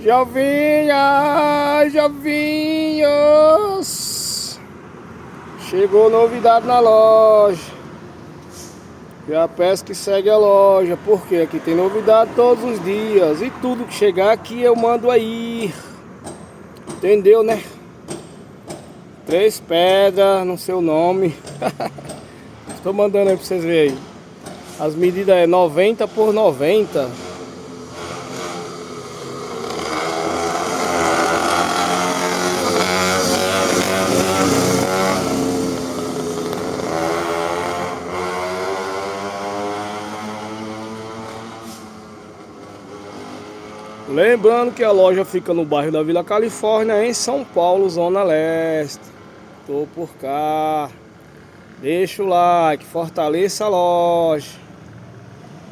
Jovinhas, jovinhos, chegou novidade na loja. Já peço que segue a loja, porque aqui tem novidade todos os dias. E tudo que chegar aqui eu mando aí. Entendeu, né? 3 pedras no seu nome. Estou mandando aí pra vocês verem aí. As medidas é 90 por 90. Lembrando que a loja fica no bairro da Vila Califórnia, em São Paulo, Zona Leste. Tô por cá. Deixa o like, fortaleça a loja.